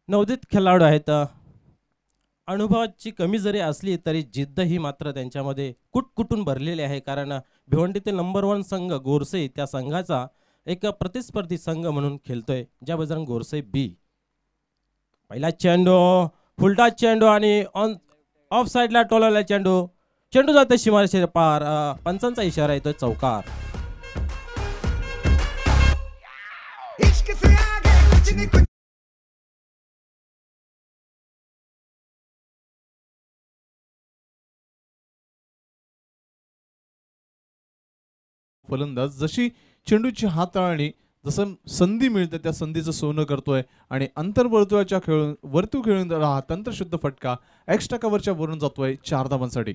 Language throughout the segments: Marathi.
नवोदित खेळाडू आहेत. अनुभवाची कमी जरी असली तरी जिद्द ही मात्र त्यांच्यामध्ये कुटकुटून भरलेली आहे. कारण भिवंडीतील नंबर 1 संघ गोरसे त्या संघाचा एक प्रतिस्पर्धी संघ म्हणून खेळतोय ज्या बजरंग गोरसे बी. पहिला चेंडू, फुलटा चेंडू आणि ऑन ऑफ साइडला टोलवला चेंडू. चेंडू जाते सीमारेषे पार. पंचांचा इशारा येतोय चौकार. फलंदाज जशी चेंडूची हाताळणी जसं संधी मिळते त्या संधीचं सोनं करतोय आणि अंतर्वर्तुळाच्या खेळून वर्तुळ खेळून हा तंत्रशुद्ध फटका एक्स्ट्रा कव्हरच्या वरून जातोय 4 धावांसाठी.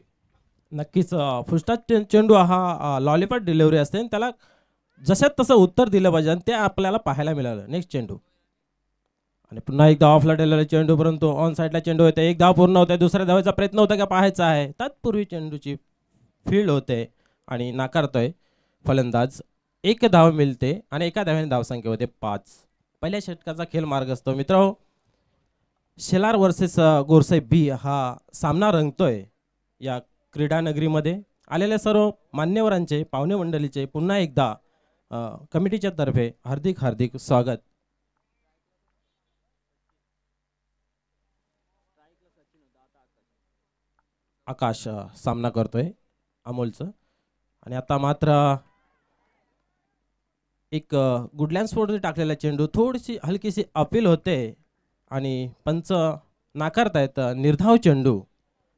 नक्कीच फुलस्टॉप चेंडू हा लॉलीपॉप डिलिव्हरी असते आणि त्याला जशात तसं उत्तर दिलं पाहिजे आणि ते आपल्याला पाहायला मिळालं. नेक्स्ट चेंडू आणि पुन्हा एकदा ऑफला ठेवलेला चेंडू, परंतु ऑन साईडला चेंडू होते. एक धाव पूर्ण होते. दुसऱ्या धावाचा प्रयत्न होता का पाहायचा आहे. तत्पूर्वी चेंडूची फील्ड होते आणि नाकारतोय फलंदाज. एक धाव मिळते आणि एका धाव्याने धावसंख्या होते 5. पहिल्या षटकाचा खेळ मार्ग असतो मित्रांनो. शेलार वर्सेस गोरसे बी हा सामना रंगतोय. या क्रीडा नगरीमध्ये आलेल्या सर्व मान्यवरांचे, पाहुणे मंडळीचे पुन्हा एकदा कमिटीच्या तर्फे हार्दिक हार्दिक स्वागत. आकाश सामना करतोय अमोलचं आणि आता मात्र एक गुडलँड स्पोर्टने टाकलेला चेंडू थोडीशी हलकीशी अपील होते आणि पंच नाकारतायत. निर्धाव चेंडू,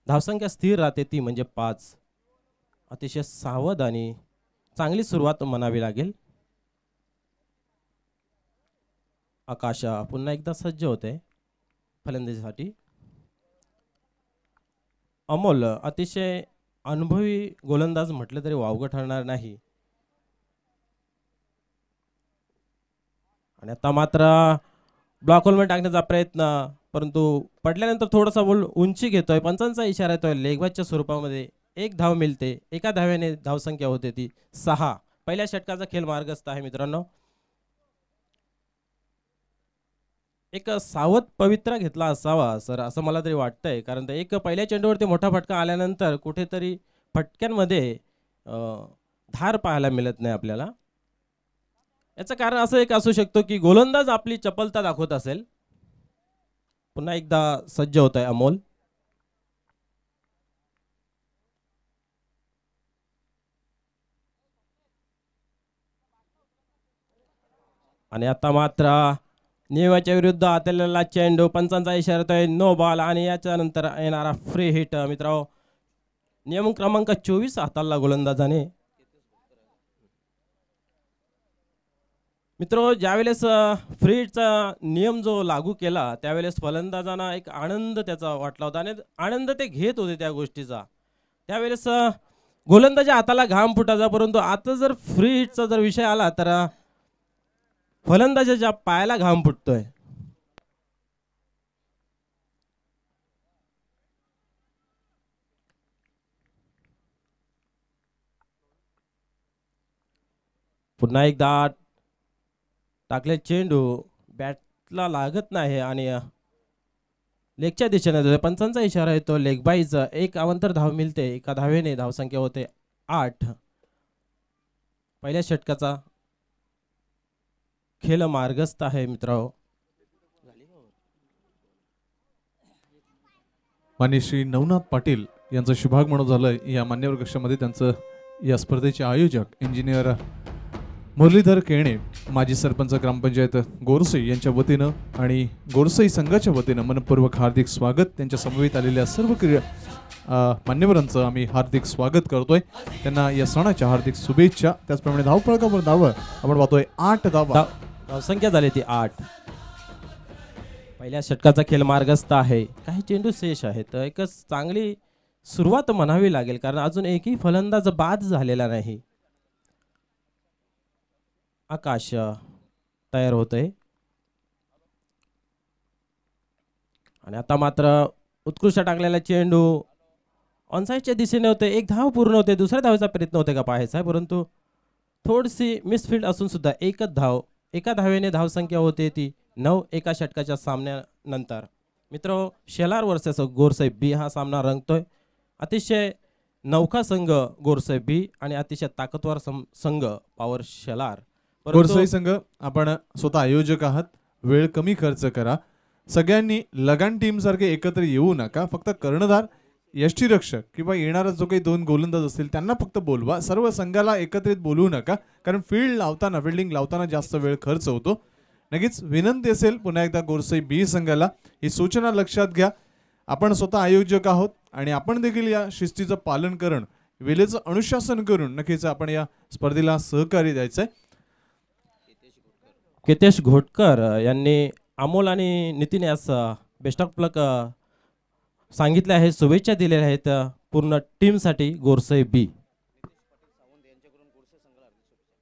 धावसंख्या स्थिर राहते ती म्हणजे 5. अतिशय सावध आणि चांगली सुरुवात म्हणावी लागेल. आकाश पुन्हा एकदा सज्ज होते फलंदाजीसाठी. अमोल अतिशय अनुभवी गोलंदाज म्हटलं तरी वावगं ठरणार नाही. आणि आता मात्र ब्लॉक होलमध्ये टाकण्याचा प्रयत्न, परंतु पडल्यानंतर थोडासा बॉल उंची घेतोय. पंचांचा इशारा येतोय लेगबाजच्या स्वरूपामध्ये. एक धाव मिळते. एका धाव्याने धावसंख्या होते ती 6. पहिल्या षटकाचा खेळ मार्गस्थ आहे मित्रांनो. एक सावध पवित्रा घेतला असावा सर असं मला तरी वाटतंय. कारण एक पहिल्या चेंडूवरती मोठा फटका आल्यानंतर कुठेतरी फटक्यांमध्ये धार पाहायला मिळत नाही आपल्याला. याचं कारण असं एक असू शकतो की गोलंदाज आपली चपलता दाखवत असेल. पुन्हा एकदा सज्ज होत आहे अमोल. आणि आता मात्र नियमाच्या विरुद्ध आलेला चेंडू, पंचांचा इशारा येतोय नो बॉल आणि याच्यानंतर येणारा फ्री हिट. मित्रांनो नियम क्रमांक 24 हाताळला गोलंदाजाने. मित्रो ज्यावेळेस फ्री हिटचा नियम जो लागू केला त्यावेळेस फलंदाजांना एक आनंद त्याचा वाटला होता आणि आनंद ते घेत होते त्या गोष्टीचा. त्यावेळेस गोलंदाजा हाताला घाम फुटायचा, परंतु आता जर फ्री हिटचा जर विषय आला तर फलंदाजाच्या पायाला घाम फुटतोय. पुन्हा एकदा टाकले चेंडू बॅटला लागत नाही आणि लेगच्या दिशेने पंचांचा इशारा येतो लेग बाईज. एक अवंतर धाव मिळते. एका धावेने धावसंख्या होते 8. पहिल्या षटकाचा खेळ मार्गस्थ आहे मित्रांनो. माननीय श्री नवनाथ पाटील यांचं शुभागमन झालंय या मान्यवर कक्षामध्ये. त्यांचं या स्पर्धेचे आयोजक इंजिनियर मुरलीधर केणे, माजी सरपंच ग्रामपंचायत गोरसे यांच्या वतीनं आणि गोरसई संघाच्या वतीनं मनपूर्वक हार्दिक स्वागत. त्यांच्या समवेत आलेल्या सर्व मान्यवरांचं आम्ही हार्दिक स्वागत करतोय. त्यांना या सणाच्या हार्दिक शुभेच्छा. त्याचप्रमाणे धावफलकावर धाव आपण पाहतोय 8 धावा. धावसंख्या झाली ती 8. पहिल्या षटकाचा खेळ मार्गस्थ आहे. काही चेंडू शेष आहेत. एकच चांगली सुरुवात म्हणावी लागेल कारण अजून एकही फलंदाज बाद झालेला नाही. आकाश तयार होतोय आणि आता मात्र उत्कृष्ट टाकलेला चेंडू ऑनसाइडच्या दिशेने होते. एक धाव पूर्ण होते. दुसऱ्या धावेचा प्रयत्न होते का पाहायचा आहे, परंतु थोडीशी मिसफील्ड असून सुद्धा एकच धाव. एका धावेने धावसंख्या होते ती 9. एका षटकाच्या नंतर मित्र शेलार वर्सेस गोरसाहेब बी हा सामना रंगतोय. अतिशय नौका संघ गोरसाहेब बी आणि अतिशय ताकदवर संघ पॉवर शेलार. गोरसाई संघ, आपण स्वतः आयोजक आहात, वेळ कमी खर्च करा. सगळ्यांनी लगान टीम सारखे एकत्र येऊ नका. फक्त कर्णधार, यष्टीरक्षक किंवा येणारा जो काही 2 गोलंदाज असतील त्यांना फक्त बोलवा. सर्व संघाला एकत्रित बोलवू नका, कारण फिल्डिंग लावताना जास्त वेळ खर्च होतो. नक्कीच विनंती असेल पुन्हा एकदा गोरसाई बी संघाला, ही सूचना लक्षात घ्या. आपण स्वतः आयोजक आहोत आणि आपण देखील या शिस्तीचं पालन करून, वेळेचं अनुशासन करून नक्कीच आपण या स्पर्धेला सहकार्य द्यायचंय. केतेश घोटकर यांनी अमोल आणि नितीन यास बेस्ट ऑफ लक सांगितले आहे, शुभेच्छा दिलेल्या आहेत पूर्ण टीमसाठी गोरसाई बी.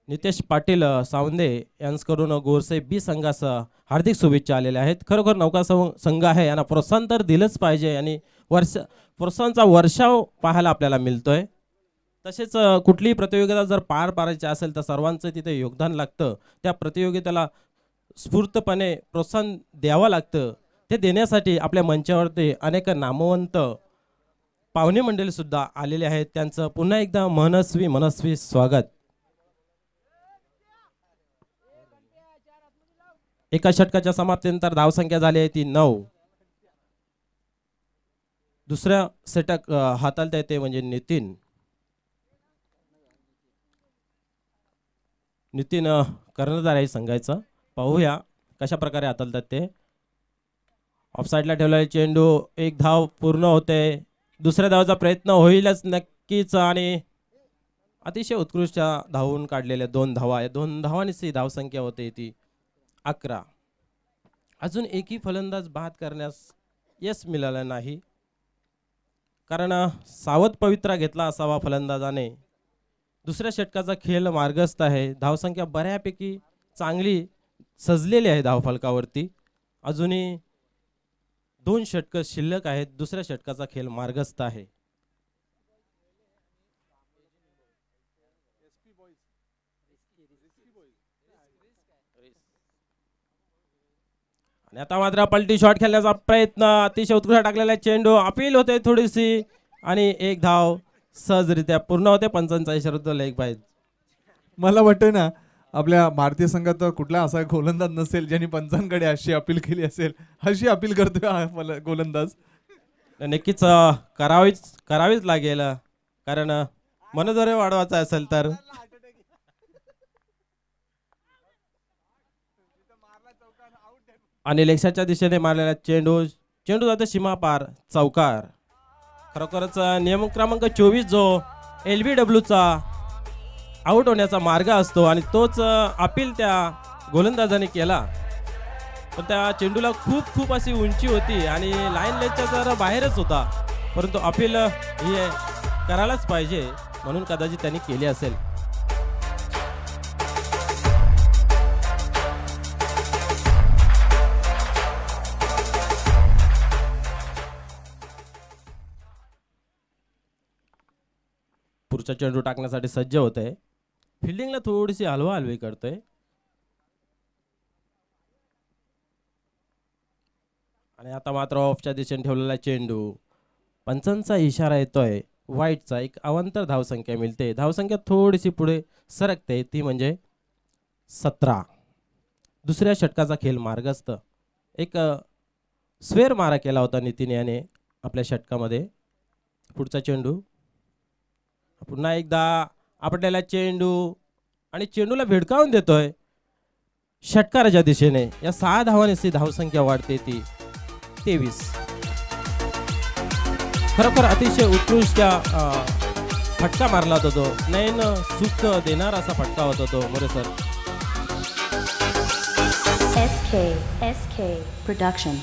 नितेश पाटील सावंदे यांच्याकडून गोरसाई बी संघास हार्दिक शुभेच्छा आलेल्या आहेत. खरोखर नौका संघ आहे, यांना प्रोत्साहन तर दिलंच पाहिजे आणि प्रोत्साहनाचा वर्षाव पाहायला आपल्याला मिळतोय. तसेच कुठलीही प्रतियोगिता जर पार पाडायची असेल तर सर्वांचं तिथे योगदान लागतं. त्या प्रतियोगितेला स्फूर्तपणे प्रोत्साहन द्यावं लागतं. ते देण्यासाठी आपल्या मंचावरती अनेक नामवंत पाहुणे मंडळी सुद्धा आलेले आहेत. त्यांचं पुन्हा एकदा मनस्वी स्वागत. एका षटकाच्या समाप्तीनंतर धावसंख्या झाली आहे ती 9. दुसऱ्या षटक हाताळता येते म्हणजे नितीन कर्णधार आहे संघाचा. पाहूया कशा प्रकारे हाताळतात ते. ऑफसाईडला ठेवलेला चेंडू, 1 धाव पूर्ण होते. दुसऱ्या धावाचा प्रयत्न होईलच नक्कीच आणि अतिशय उत्कृष्ट धावून काढलेल्या 2 धावा आहे. 2 धावांची धावसंख्या होते ती 11. अजून एकही फलंदाज बाद करण्यास यश मिळालं नाही, कारण सावध पवित्रा घेतला असावा फलंदाजाने. दुसऱ्या षटकाचा खेळ मार्गस्थ आहे. धावसंख्या बऱ्यापैकी चांगली सजलेली आहे धावफलकावरती. अजूनही 2 षटकं शिल्लक आहेत. दुसऱ्या षटकाचा खेळ मार्गस्थ आहे. आणि आता मात्र पलटी शॉट खेळण्याचा प्रयत्न, अतिशय उत्कृष्ट टाकलेला चेंडू, अपील होते थोडीशी आणि 1 धाव सहजरित्या पूर्ण होते. 45 रद्द लेग पाहिजे. मला वाटतं ना आपल्या भारतीय संघात कुठला असा गोलंदाज नसेल ज्यांनी पंचांकडे अशी अपील केली असेल. अशी अपील करतोय हा गोलंदाज. नक्कीच करावीच लागेल, कारण मनोधैर्य वाढवायचा असेल तर. आणि लेक्साच्या दिशेने मारलेला चेंडू जातो सीमा पार, चौकार. खरोखरच नियम क्रमांक 24 जो LBWचा आउट होण्याचा मार्ग असतो आणि तोच अपील त्या गोलंदाजाने केला. पण त्या चेंडूला खूप अशी उंची होती आणि लाईन लेगच्या जरा बाहेरच होता, परंतु अपील हे करायलाच पाहिजे म्हणून कदाचित त्यांनी केली असेल. पुढचा चेंडू टाकण्यासाठी सज्ज होत आहे. फिल्डिंगला थोडीशी हलवाहलवी करतोय. आणि आता मात्र ऑफच्या दिशेने ठेवलेला चेंडू, पंचांचा इशारा येतोय वाईटचा. एक अवांतर धावसंख्या मिळते. धावसंख्या थोडीशी पुढे सरकते, ती म्हणजे 17. दुसऱ्या षटकाचा खेळ मार्गस्थ. एक स्वेर मारा केला होता नितीन याने आपल्या षटकामध्ये. पुढचा चेंडू, पुन्हा एकदा आपल्याला चेंडू आणि चेंडूला भिडकावून देतोय षटकाराच्या दिशेने. या 6 धावांची धावसंख्या वाढते ती 23. खरोखर अतिशय उत्कृष्ट फटका मारला होता तो. नयन सुख देणार असा फटका होता तो. मोरे सर. SK Production.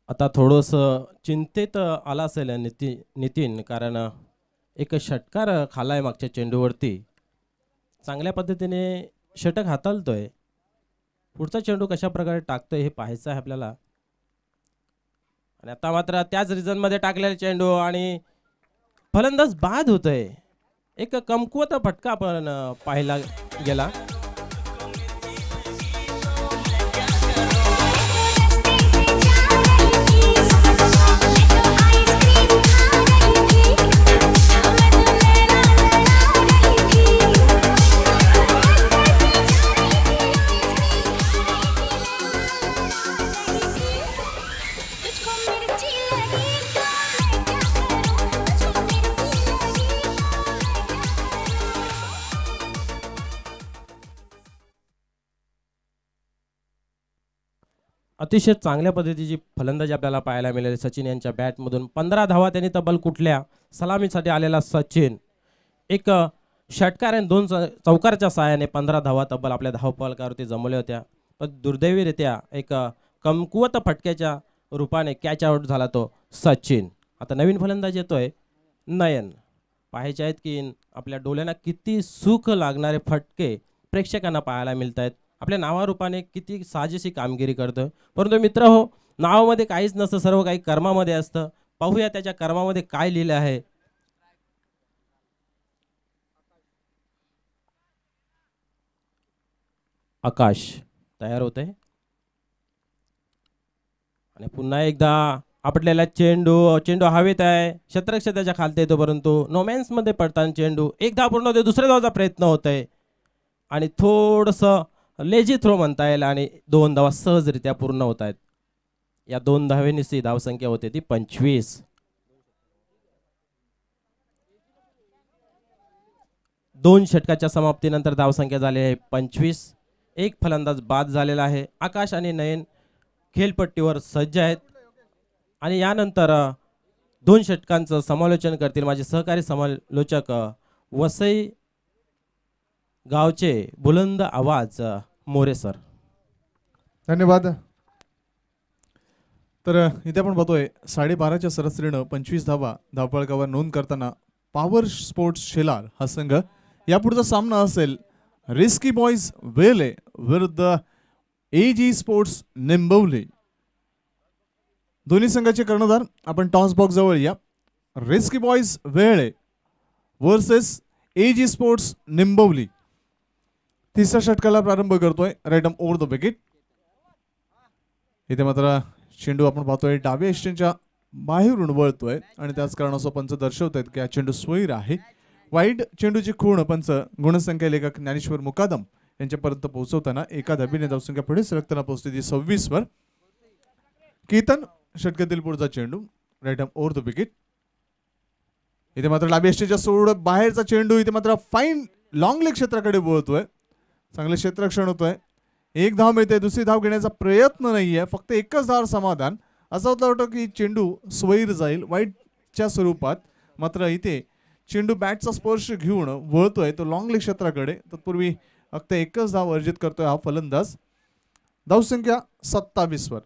आता थोडंसं चिंतेत आला असेल नितीन, कारण एक षटकार खालाय मागच्या चेंडूवरती. चांगल्या पद्धतीने षटक हाताळतोय, पुढचा चेंडू कशा प्रकारे टाकतोय हे पाहायचं आहे आपल्याला. आणि आता मात्र त्याच रिझन मध्ये टाकलेला चेंडू आणि फलंदाज बाद होतोय. एक कमकुवत फटका आपण पाहायला गेला. अतिशय चांगल्या पद्धतीची फलंदाजी आपल्याला पाहायला मिळाली सचिन यांच्या बॅटमधून. 15 धावा त्यांनी तब्बल कुठल्या. सलामीसाठी आलेला सचिन एक षटकार आणि 2 चौकारच्या सहाय्याने 15 धावा तब्बल आपल्या धावफलकावरती जमवल्या होत्या. पण दुर्दैवीरित्या एक कमकुवत फटक्याच्या रूपाने कॅच आउट झाला तो सचिन. आता नवीन फलंदाज येतोय नयन. पाहायचे आहेत की आपल्या डोळ्यांना किती सुख लागणारे फटके प्रेक्षकांना पाहायला मिळत आहेत. आपल्या नावारूपाने किती साजेशी कामगिरी करतं. परंतु मित्र हो, नावामध्ये काहीच नसतं, सर्व काही कर्मामध्ये असतं. पाहूया त्याच्या कर्मामध्ये काय लिहिलं आहे. आकाश तयार होतंय आणि पुन्हा एकदा आपटलेला चेंडू हवेत आहे. क्षेत्ररक्षक त्याच्या खालती येतो परंतु नोमॅन्स मध्ये पडताना चेंडू एक धाव पूर्ण होते. दुसऱ्या धावाचा प्रयत्न होत आहे आणि थोडंसं लेजी थ्रो म्हणता येईल आणि 2 धावा सहजरित्या पूर्ण होत आहेत. या 2 धावेनीची धावसंख्या होते ती 25. 2 षटकाच्या समाप्तीनंतर धावसंख्या झाली आहे 25. एक फलंदाज बाद झालेला आहे. आकाश आणि नयन खेळपट्टीवर सज्ज आहेत आणि यानंतर 2 षटकांचं समालोचन करतील माझे सहकारी समालोचक वसई गावचे बुलंद आवाज मोरे सर. धन्यवाद. तर इथे आपण पाहतोय 12.5च्या सरासरीनं 25 धावा धावफलकावर नोंद करताना पॉवर स्पोर्ट्स शेलार हा संघ. यापुढचा सामना असेल रिस्की बॉयज वेले विरुद्ध AG स्पोर्ट्स निंबवली. दोन्ही संघाचे कर्णधार आपण टॉस बॉक्स जवळ या. Risky boys Vele versus AG sports Nimbavali. तिसऱ्या षटकाला प्रारंभ करतोय right arm over the wicket. इथे मात्र चेंडू आपण पाहतोय डाव्या यष्टींच्या बाहेरून वळतोय आणि त्याच कारणास्तव पंच दर्शवत आहेत की हा चेंडू स्वैर आहे. वाईट चेंडूची खूण पंच गुणसंख्या लेखक ज्ञानेश्वर मुकादम यांच्यापर्यंत पोहोचवताना एका धाबीने धावसंख्या पुढे सरकताना पोहोचते ती 26 वर. केतन षटकातील पुढचा चेंडू right arm over the wicket. इथे मात्र डाव्या यष्टीच्या सोड बाहेरचा चेंडू इथे मात्र फाईन लॉंग लेग क्षेत्राकडे वळतोय. चांगले क्षेत्ररक्षण होतोय. एक धाव मिळते. दुसरी धाव घेण्याचा प्रयत्न नाहीये. फक्त एकच धाव समाधान. असं होतं की चेंडू स्वैर जाईल वाईटच्या स्वरूपात. मात्र इथे चेंडू बॅटचा स्पर्श घेऊन वळतोय तो लॉंग लेग क्षेत्राकडे. तत्पूर्वी फक्त एकच धाव अर्जित करतोय हा फलंदाज. धावसंख्या 27 वर.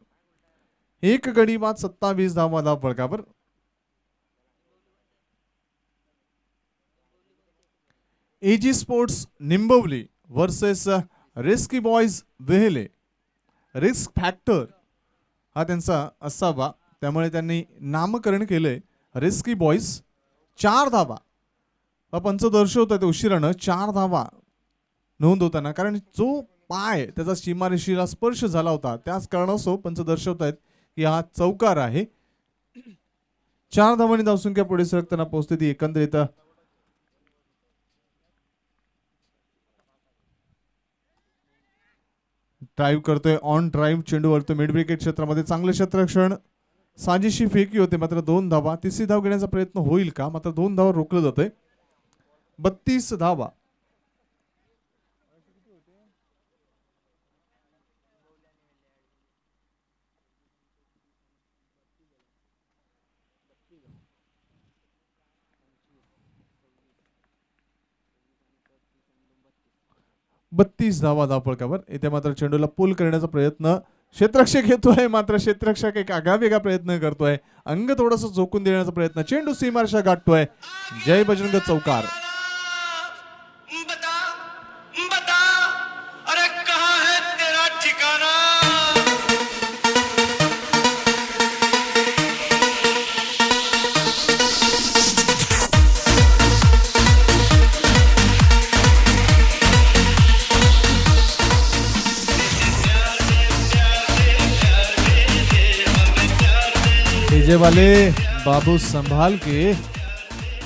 एक गडी बाद 27 धावा धावफलकावर. AG sports Nimbavali versus risky boys वेहले. रिस्क फॅक्टर हा त्यांचा असावा त्यामुळे त्यांनी नामकरण केलंय रिस्की बॉयज. 4 धावा पंच दर्शवत उशिरानं 4 धावा नोंद होताना कारण जो पाय त्याचा सीमारेषेला स्पर्श झाला होता त्याच कारणास्तव पंच दर्शवत आहेत की हा चौकार आहे. 4 धावांनी धावसंख्या पुढे सरकताना पोहोचते ती एकंदरीत ड्राईव्ह करतोय ऑन ड्राईव्ह चेंडू वरतो मिड विकेट क्षेत्रामध्ये. चांगले क्षेत्ररक्षण साजेशी फेकी होते मात्र 2 धावा. तिसरी धाव घेण्याचा प्रयत्न होईल का मात्र 2 धावा रोखलं जातंय. 32 धावा. धावफलकावर. इथे मात्र चेंडूला पुल करण्याचा प्रयत्न क्षेत्ररक्षक घेतोय मात्र क्षेत्ररक्षक एक आगळावेगळा प्रयत्न करतोय. अंग थोडंसं झोकून देण्याचा प्रयत्न. चेंडू सीमारेषा गाठतोय. जय बजरंग चौकार. बता, अरे कहां है तेरा ठिकाना. डीजे वाले बाबू संभाल के,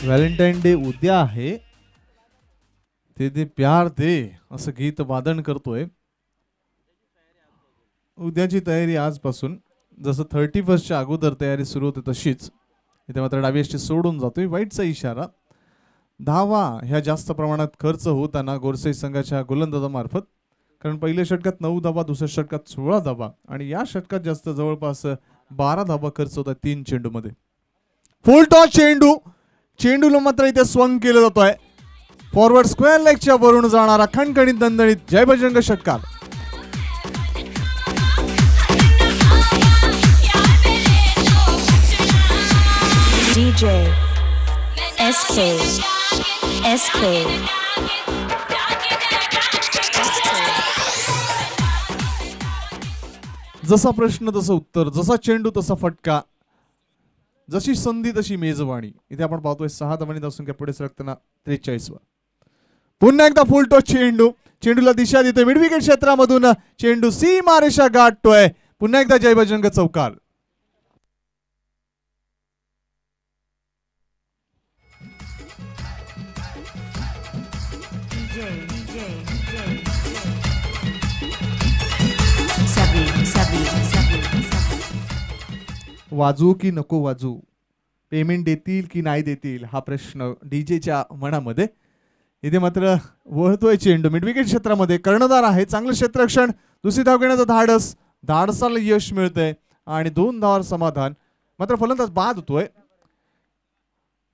व्हॅलेंटाईन डे उद्या आहे, ते दे प्यार दे असं गीत वादन करतोय. उद्याची तयारी आजपासून, जसं 31च्या अगोदर तयारी सुरू होते तशीच. इथे मात्र डावी यष्टी सोडून जातोय, वाईटचा इशारा. धावा ह्या जास्त प्रमाणात खर्च होताना गोरसे संघाच्या गोलंदाजामार्फत, कारण पहिल्या षटकात 9 धावा, दुसऱ्या षटकात 16 धावा आणि या षटकात जास्त जवळपास 12 धावा खर्च होतात 3 चेंडूमध्ये. फुल टॉस चेंडू, चेंडूला मात्र इथे स्वंग केलं जातोय. फॉरवर्ड स्क्वेअर लेगच्या वरून जाणारा खणखणीत दणदणीत जय बजरंग षटकार. DJ SK SK जसा प्रश्न तसं उत्तर, जसा चेंडू तसा फटका, जशी संधी तशी मेजवानी. इथे आपण पाहतोय 6 धावांनी धावसंख्या पुढे सरकताना 43 वर. पुन्हा एकदा फुल टॉस चेंडू, चेंडूला दिशा देतोय मिड विकेट क्षेत्रामधून, चेंडू सीमारेषा गाठतोय. पुन्हा एकदा जय बजरंग चौकार. वाजू की नको वाजू, पेमेंट देतील की नाही देतील हा प्रश्न डीजेच्या मनामध्ये. इथे मात्र वळतोय चेंडू मिड विकेट क्षेत्रामध्ये, कर्णधार आहे, चांगलं क्षेत्ररक्षण, दुसरी धाव घेण्याचं धाडस, धाडसाला यश मिळतंय आणि 2 धावांवर समाधान. मात्र फलंदाज बाद होतोय,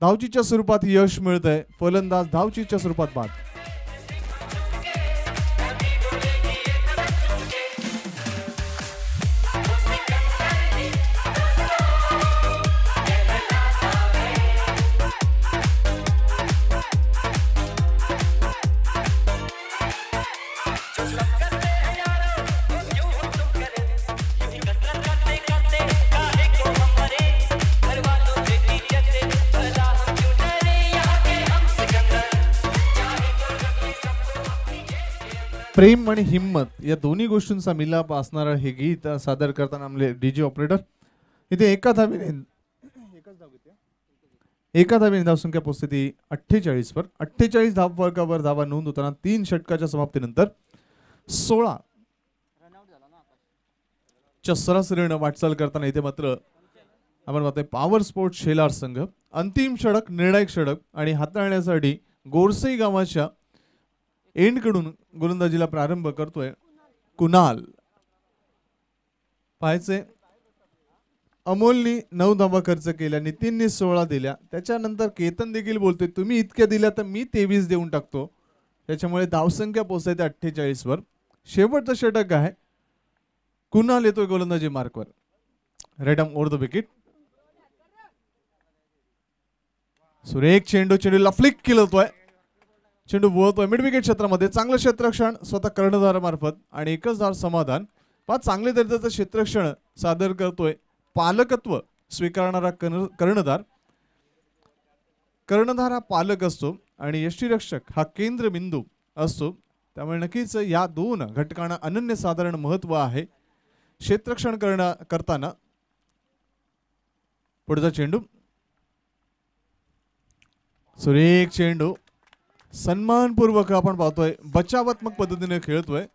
धावचीच्या स्वरूपात यश मिळतंय, फलंदाज धावचीच्या स्वरूपात बाद. प्रेम आणि हिम्मत या दोन्ही गोष्टींचा मिलाप असणारं हे गीत सादर करताना आपले डीजे ऑपरेटर. इथे एका धावेने धावसंख्या पोहोचते 48 वर. 48 धावफलकावर धावा नोंद होताना 3 षटकाच्या समाप्तीनंतर 16 च्या सरासरीनं वाटचाल करताना इथे मात्र आपण पाहतोय पॉवर स्पोर्ट शेलार संघ अंतिम षटक, निर्णायक षटक आणि हाताळण्यासाठी गोरसई गावाच्या एंडकडून गोलंदाजीला प्रारंभ करतोय कुणाल. पाहायचे अमोलनी 9 धावा खर्च केल्या, नितीनने 16 दिल्या, त्याच्यानंतर केतन देखील बोलतोय तुम्ही इतक्या दिल्या तर मी 23 देऊन टाकतो. त्याच्यामुळे धावसंख्या पोहोचते 48 वर. शेवटचं षटक आहे, कुणाल येतोय गोलंदाजी मार्कवर. Right arm over the wicket. सुरेख चेंडू, चेंडूला फ्लिक केलं होतोय, चेंडू वळतोय मिड विकेट क्षेत्रामध्ये, चांगलं क्षेत्ररक्षण स्वतः कर्णधारामार्फत आणि एकच धाव समाधान. पाच चांगले दर्जाचं क्षेत्ररक्षण सादर करतोय पालकत्व स्वीकारणारा कर्णधार. कर्णधार हा पालक असतो आणि यष्टीरक्षक हा केंद्रबिंदू असतो. त्यामुळे नक्कीच या 2 घटकांना अनन्यसाधारण महत्व आहे क्षेत्ररक्षण करताना. पुढचा चेंडू, सुरेख चेंडू, सन्मानपूर्वक आपण पाहतोय बचावात्मक पद्धतीने खेळतोय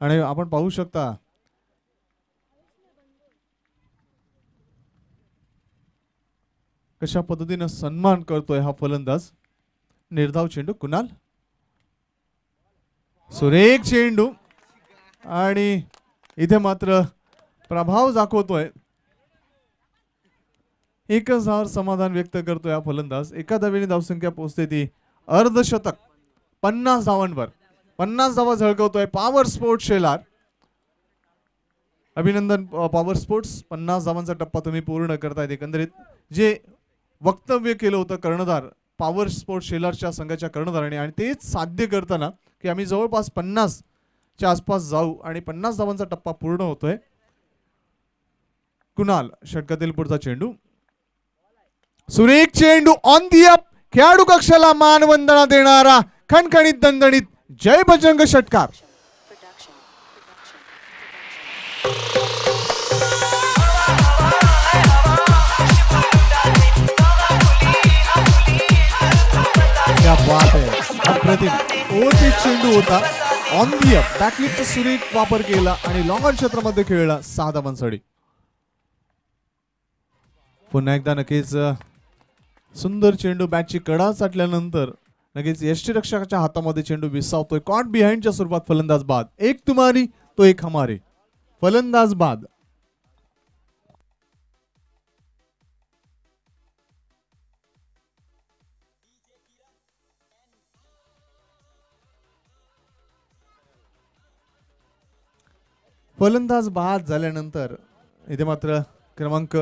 आणि आपण पाहू शकता कशा पद्धतीने सन्मान करतोय हा फलंदाज. निर्धाव चेंडू कुणाल, सुरेख चेंडू आणि इथे मात्र प्रभाव दाखवतोय. एकच धावावर समाधान व्यक्त करतोय हा फलंदाज. एका धावेने धावसंख्या पोहोचते ती अर्धशतक 50 धावांवर. 50 धावा झळकवतोय पॉवर स्पोर्ट्स शेलार. अभिनंदन पॉवर स्पोर्ट्स, 50 धावांचा टप्पा तुम्ही पूर्ण करतायत. एकंदरीत जे वक्तव्य केलं होतं कर्णधार पॉवर स्पोर्ट्स शेलारच्या संघाच्या कर्णधाराने आणि तेच साध्य करताना की आम्ही जवळपास 50 च्या आसपास जाऊ आणि 50 धावांचा टप्पा पूर्ण होतोय. कुणाल षटकातील पुढचा चेंडू, सुरेख चेंडू ऑन दी अप, खेळाडू कक्षाला मानवंदना देणारा खणखणीत दणदणीत जय बजरंग षटकार. क्या बात आहे, अप्रतिम ओटी चेंडू होता. ऑन दी अप बॅकलिपचा सुरेख वापर केला आणि लॉंग ऑन क्षेत्रामध्ये खेळला 6 धावांसाठी. पुन्हा एकदा नक्कीच सुंदर चेंडू बॅटची कडा चाटल्यानंतर नक्कीच यष्टीरक्षकाच्या हातामध्ये चेंडू विसावतोय. कॉट बिहाइंडच्या स्वरूपात फलंदाज बाद. एक तुम्हारी तो एक हमारी. फलंदाज बाद. फलंदाज बाद झाल्यानंतर इथे मात्र क्रमांक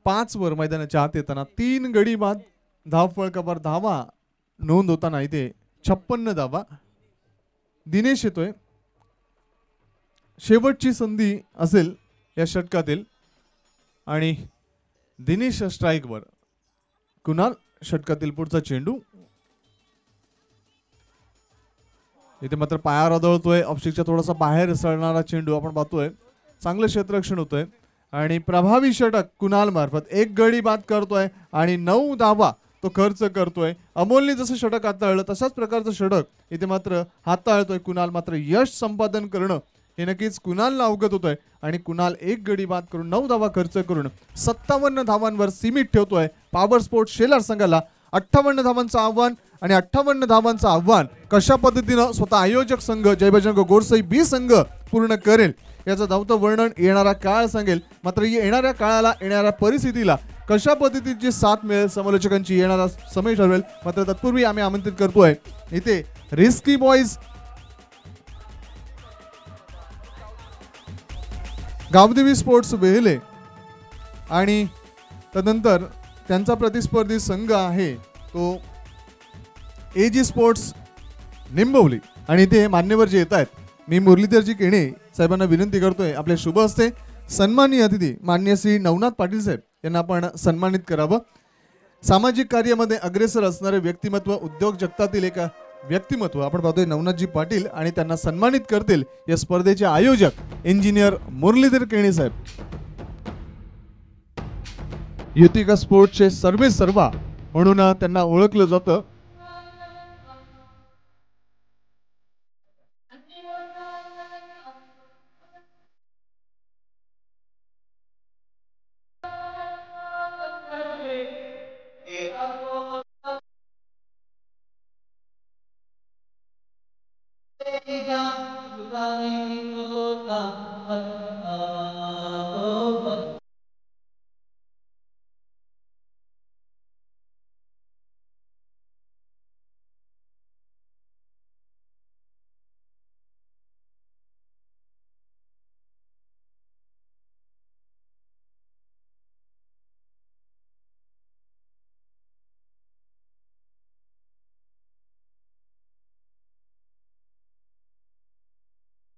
5 वर मैदानाच्या आत येताना 3 गडी बाद. धावफळकावर धावा नोंद होताना इथे 56 धावा. दिनेश येतोय. शेवटची संधी असेल या षटकातील आणि दिनेश स्ट्राईकवर. कुणाल षटकातील पुढचा चेंडू. इथे मात्र पायावर आदळतोय. ऑफस्टिकच्या थोडासा बाहेर सरणारा चेंडू आपण पाहतोय. चांगलं क्षेत्ररक्षण होतोय आणि प्रभावी षटक कुणाल मार्फत. एक गडी बाद करतोय आणि 9 धावा तो खर्च करतोय. अमोलने जसं षटक हाताळलं तशाच प्रकारचं षटक इथे मात्र हाताळतोय कुणाल. मात्र यश संपादन करणं हे नक्कीच कुणालला अवगत होतंय आणि कुणाल एक गडी बाद करून 9 धावा खर्च करून 57 धावांवर सीमित ठेवतोय पॉवर स्पोर्ट्स शेलार संघाला. 58 धावांचं आव्हान आणि 58 धावांचं आव्हान कशा पद्धतीनं स्वतः आयोजक संघ जय बजरंग गोरसई बी संघ पूर्ण करेल याचं धावतं वर्णन येणारा काळ सांगेल. मात्र येणाऱ्या काळाला येणाऱ्या परिस्थितीला कशा पद्धतीची साथ मिळेल समालोचकांची येणारा समय ठरवेल. मात्र तत्पूर्वी आम्ही आमंत्रित करतोय इथे रिस्की बॉईज गावदेवी स्पोर्ट्स वेहले आणि तदनंतर त्यांचा प्रतिस्पर्धी संघ आहे तो एजी स्पोर्ट्स निंबवली. आणि इथे मान्यवर जे येत आहेत मी मुरलीधरजी केणे साहेबांना विनंती करतोय आपले शुभ हस्ते सन्माननीय अतिथी माननीय श्री नवनाथ पाटील साहेब यांना आपण सन्मानित करावं. सामाजिक कार्यामध्ये अग्रेसर असणारे व्यक्तिमत्व उद्योग जगतातील एक व्यक्तिमत्व आपण पाहतोय नवनाथजी पाटील आणि त्यांना सन्मानित करतील या स्पर्धेचे आयोजक इंजिनियर मुरलीधर केणे साहेब. युतिका स्पोर्ट्सचे सर्वे सर्वा म्हणून त्यांना ओळखलं जातं.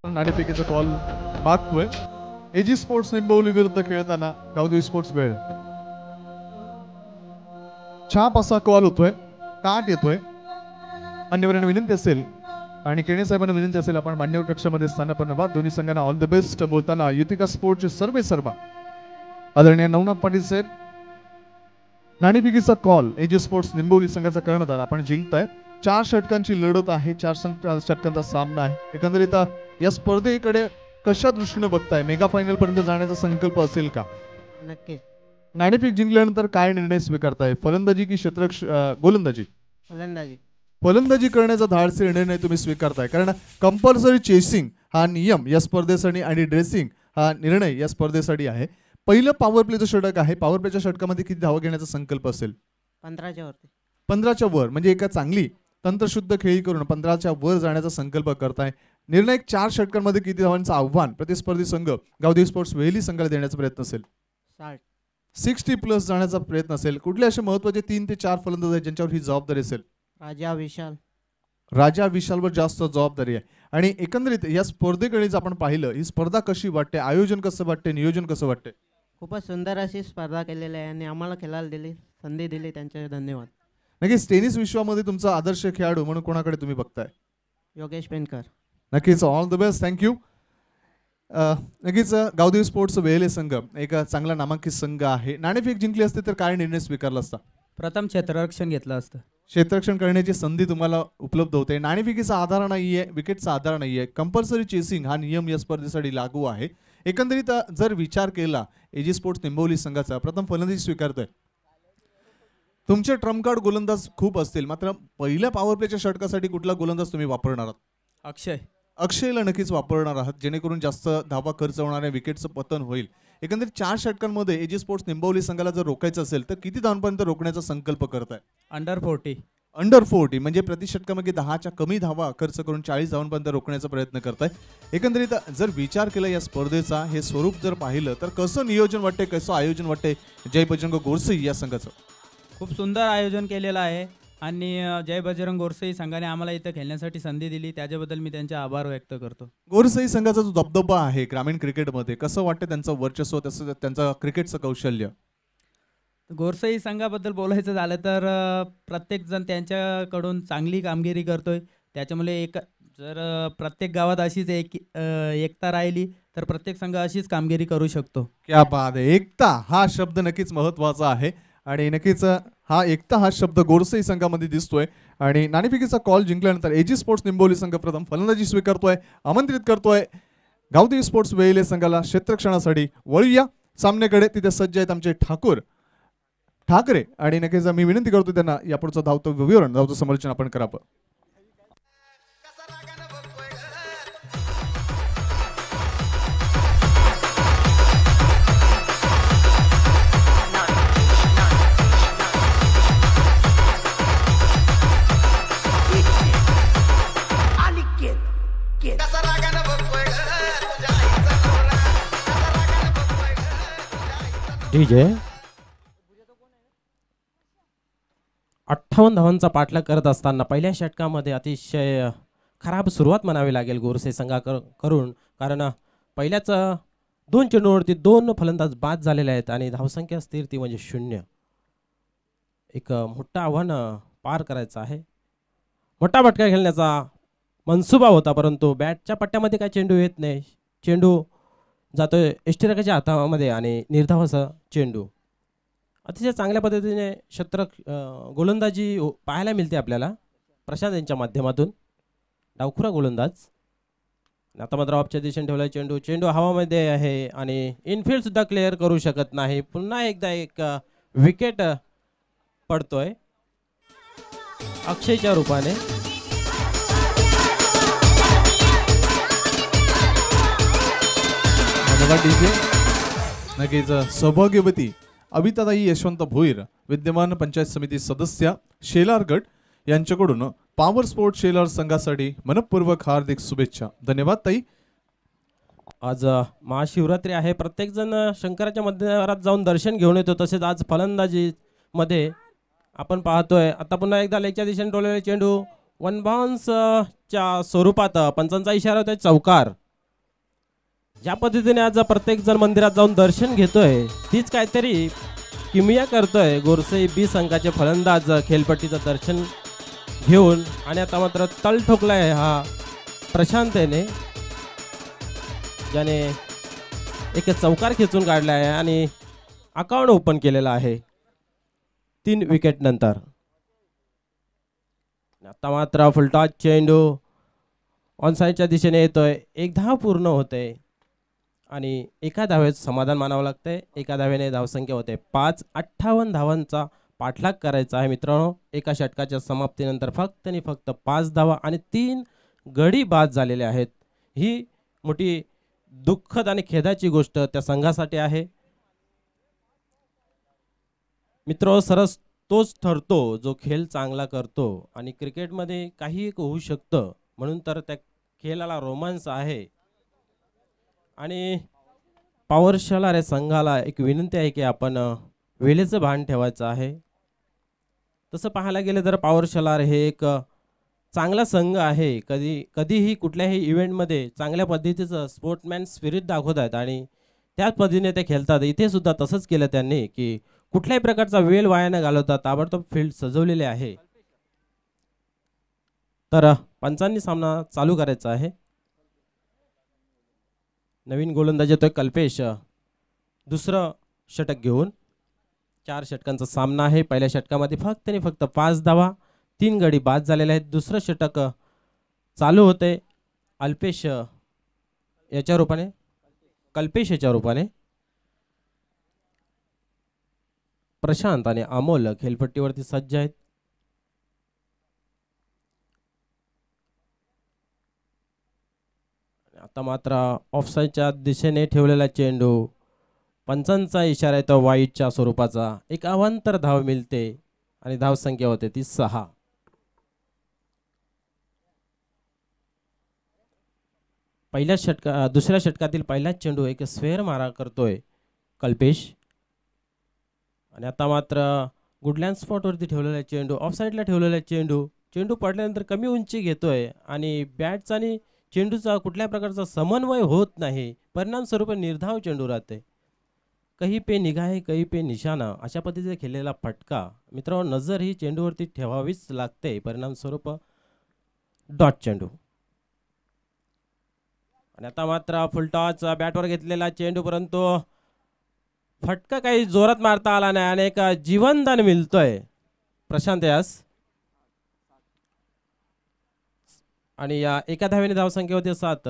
नाणेफेकीचा कॉल मागतोय. एजी स्पोर्ट्स निंबवली विरुद्ध खेळताना गावदेवी स्पोर्ट्स वेळ. छाप असा कॉल होतोय. काट येतोय. मान्यवरांना विनंती असेल आणि केणे साहेबांना विनंती असेल आपण मान्यवर कक्षामध्ये स्थानापन्न व्हा. दोन्ही संघांना ऑल द बेस्ट बोलताना युतिका स्पोर्ट्सचे सर्वे सर्वा आदरणीय नवनाथ पाटील साहेब. नाणेफेकीचा कॉल एजी स्पोर्ट्स निंबवली संघाचा करण्यात आला. आपण जिंकताय. 4 षटकांची लढत आहे. 4 षटकांचा सामना आहे. एकंदरीत या स्पर्धेकडे कशा दृष्टीने बघताय? मेगा फायनल पर्यंत जाण्याचा संकल्प असेल का? नक्कीच. नाणेफेक जिंकल्यानंतर काय निर्णय स्वीकारताय? फलंदाजी की गोलंदाजी? फलंदाजी. फलंदाजी करण्याचा धाडसी निर्णय तुम्ही स्वीकारताय कारण कंपल्सरी चेसिंग हा नियम या स्पर्धेसाठी आणि ड्रेसिंग हा निर्णय या स्पर्धेसाठी आहे. पहिलं पॉवर प्लेचं षटक आहे. पॉवर प्लेच्या षटकामध्ये किती धावा घेण्याचा संकल्प असेल? 15च्या वरती. 15च्या वर म्हणजे एका चांगली तंत्रशुद्ध खेळी करून 15च्या वर जाण्याचा संकल्प करताय. निर्णायक 4 षटकांमध्ये किती धावांचं आव्हान प्रतिस्पर्धी संघ गावदेवी स्पोर्ट्स वेहली संघाला देण्याचा प्रयत्न असेल? 60 प्लस जाण्याचा प्रयत्न असेल. कुठले असे महत्वाचे 3 ते 4 फलंदाज आहेत ज्यांच्यावर ही जबाबदारी असेल? राजा विशाल. राजा विशालवर जास्त जबाबदारी आहे. आणि एकंदरीत या स्पर्धेकडे जर आपण पाहिलं ही स्पर्धा कशी वाटते? आयोजन कसं वाटते? नियोजन कसं वाटते? खूपच सुंदर अशी स्पर्धा केलेली आहे आणि आम्हाला खेळायला दिली संधी दिली त्यांचे धन्यवाद. नक्कीच टेनिस विश्वामध्ये तुमचा आदर्श खेळाडू म्हणून कोणाकडे तुम्ही बघताय? योगेश पेनकर. नक्कीच ऑल द बेस्ट. थँक्यू. नक्कीच गावदेवी स्पोर्ट्स वेहले संघ एक चांगला नामांकित संघ आहे. नाणेफेक जिंकली असते तर काय निर्णय स्वीकारला असता? प्रथम क्षेत्ररक्षण घेतलं असतं. क्षेत्ररक्षण करण्याची संधी तुम्हाला उपलब्ध होते. नाणेफेकीचा आधार नाहीये, विकेटचा आधार नाहीये. कंपल्सरी चेसिंग हा नियम या स्पर्धेसाठी लागू आहे. एकंदरीत जर विचार केला एजी स्पोर्ट्स निंबवली संघाचा प्रथम फलंदाजी स्वीकारतोय. तुमचे ट्रम्प कार्ड गोलंदाज खूप असतील, मात्र पहिल्या पॉवर प्लेच्या षटकासाठी कुठला गोलंदाज तुम्ही वापरणार आहात? अक्षयला नक्कीच वापरणार आहात, जेणेकरून जास्त धावा खर्च होणाऱ्या विकेटचं पतन होईल. एकंदरीत 4 षटकांमध्ये एजी स्पोर्ट्स निंबवली संघाला जर रोखायचं असेल तर किती धावांपर्यंत रोखण्याचा संकल्प करताय? अंडर 40 म्हणजे प्रति षटकामध्ये 10च्या कमी धावा खर्च करून 40 धावांपर्यंत रोखण्याचा प्रयत्न करताय. एकंदरीत जर विचार केला या स्पर्धेचा, हे स्वरूप जर पाहिलं तर कसं नियोजन वाटतंय, कसं आयोजन वाटतंय जय बजरंग गोरसई या संघाचं? खूप सुंदर आयोजन केलेलं आहे आणि जय बजरंग गोरसई संघाने आम्हाला इथं खेळण्यासाठी संधी दिली, त्याच्याबद्दल मी त्यांचे आभार व्यक्त करतो. गोरसई संघाचा जो दबदबा आहे ग्रामीण क्रिकेटमध्ये, कसं वाटतं त्यांचं वर्चस्व, तसं त्यांचं क्रिकेटचं कौशल्य? गोरसई संघाबद्दल बोलायचं झालं तर प्रत्येकजण त्यांच्याकडून चांगली कामगिरी करतोय. त्याच्यामुळे जर प्रत्येक गावात अशीच एकता राहिली तर प्रत्येक संघ अशीच कामगिरी करू शकतो. क्या बात आहे. एकता हा शब्द नक्कीच महत्त्वाचा आहे आणि नक्कीच हा एकता हा शब्द गोरसई संघामध्ये दिसतोय. आणि नाणेफेकीचा कॉल जिंकल्यानंतर एजी स्पोर्ट्स निंबवली संघ प्रथम फलंदाजी स्वीकारतोय, आमंत्रित करतोय गावदेवी स्पोर्ट्स वेळेले संघाला क्षेत्ररक्षणासाठी. वळूया सामन्याकडे. तिथे सज्ज आहेत आमचे ठाकरे आणि नक्कीच मी विनंती करतो त्यांना यापुढचं धावतं विवरण, धावतं समर्थन आपण करावं. डीजे 58 धावांचा पाठलाग करत असताना पहिल्या षटकामध्ये अतिशय खराब सुरुवात म्हणावी लागेल गोरसे संघाकडून, कारण पहिल्याच 2 चेंडूवरती 2 फलंदाज बाद झालेले आहेत आणि धावसंख्या स्थिर ती म्हणजे 0. एक मोठं आव्हान पार करायचं आहे. मोठा फटका खेळण्याचा मनसुबा होता, परंतु बॅटच्या पट्ट्यामध्ये काय चेंडू येत नाही. चेंडू जातोय एष्टिरकाच्या हातामध्ये आणि निर्धाव असा चेंडू. अतिशय चांगल्या पद्धतीने गोलंदाजी पाहायला मिळते आपल्याला प्रशांत यांच्या माध्यमातून. डावखुरा गोलंदाज. आता मात्र ऑफच्या दिशेने ठेवलाय चेंडू. चेंडू हवामध्ये आहे आणि इनफिल्ड सुद्धा क्लिअर करू शकत नाही. पुन्हा एकदा एक विकेट पडतोय अक्षयच्या रूपाने. नक्कीच सौभाग्यवती अबिताताई यशवंत भोईर, विद्यमान पंचायत समिती सदस्य शेलार गट यांच्याकडून पॉवर स्पोर्ट शेलार संघासाठी मनपूर्वक हार्दिक शुभेच्छा. धन्यवाद ताई. आज महाशिवरात्री आहे. प्रत्येक जण शंकराच्या मंदिरात जाऊन दर्शन घेऊन येतो. तसेच आज फलंदाजी मध्ये आपण पाहतोय आता पुन्हा एकदा लेगच्या दिशेने टोललेले चेंडू 1 बाउन्स च्या स्वरूपात पंचांचा इशारा होतोय चौकार. ज्या पद्धतीने आज प्रत्येक जण मंदिरात जाऊन दर्शन घेतोय तीच काहीतरी किमया करतोय गोरसई बी संघाचे फलंदाज खेळपट्टीचं दर्शन घेऊन. आणि आता मात्र तल ठोकलाय हा प्रशांतने, ज्याने एक चौकार खेचून काढला आहे आणि अकाउंट ओपन केलेलं आहे 3 विकेट नंतर. आता मात्र फुलटॉस चेंडू ऑन साईडच्या दिशेने येतोय. 1 धाव पूर्ण होते आणि एका धावेत समाधान मानावं लागतंय. एका धावेने धावसंख्या होते 5. 58 धावांचा पाठलाग करायचा आहे मित्रांनो. एका षटकाच्या समाप्तीनंतर फक्त आणि फक्त 5 धावा आणि 3 गडी बाद झालेले आहेत. ही मोठी दुःखद आणि खेदाची गोष्ट त्या संघासाठी आहे. मित्र, सरस तोच ठरतो जो खेळ चांगला करतो आणि क्रिकेटमध्ये काही एक होऊ शकतं, म्हणून तर त्या खेळाला रोमांच आहे. आणि पॉवर शेलार या संघाला एक विनंती आहे की आपण वेळेचं भान ठेवायचं आहे. तसं पाहायला गेलं तर पॉवर शेलार हे एक चांगला संघ आहे. कधीही कुठल्याही इव्हेंटमध्ये चांगल्या पद्धतीचं स्पोर्ट्समॅन स्पिरिट दाखवतात आणि त्याच पद्धतीने ते खेळतात. इथे सुद्धा तसंच केलं त्यांनी की कुठल्याही प्रकारचा वेळ वाया न घालवता ताबडतोब फील्ड सजवलेले आहे. तर पंचांनी सामना चालू करायचा आहे. नवीन गोलंदाज येतोय कल्पेश, दुसरं षटक घेऊन. 4 षटकांचा सामना आहे. पहिल्या षटकामध्ये फक्त आणि फक्त 5 धावा, 3 गडी बाद झालेले आहेत. दुसरं षटक चालू होते अल्पेश याच्या रूपाने, कल्पेश याच्या रूपाने. प्रशांत आणि अमोल खेळपट्टीवरती सज्ज आहेत. आता मात्र ऑफसाईडच्या दिशेने ठेवलेला चेंडू, पंचांचा इशारा आहे तो वाईटच्या स्वरूपाचा. एक अवांतर धाव मिळते आणि धाव संख्या होते ती 6. दुसऱ्या षटकातील पहिलाच चेंडू एक स्क्वेअर मारा करतोय कल्पेश. आणि आता मात्र गुडलँड स्पॉटवरती ठेवलेला चेंडू, ऑफ साईडला ठेवलेला चेंडू पडल्यानंतर कमी उंची घेतोय आणि बॅटचा आणि चेंडूचा कुठल्या प्रकारचा समन्वय होत नाही. परिणामस्वरूप निर्धाव चेंडू राहते. कहीं पे निगाहे कहीं पे निशाणा अशा पद्धतीने खेळलेला फटका. मित्रांनो, नजर ही चेंडूवरती ठेवावीच लागते. परिणामस्वरूप डॉट चेंडू. आणि आता मात्र फुलटॉस बॅटवर घेतलेला चेंडू, परंतु फटका काही जोरात मारता आला नाही आणि एक जीवनदान मिळतोय प्रशांत यास. आणि या एका धावेने धावसंख्या होती 7.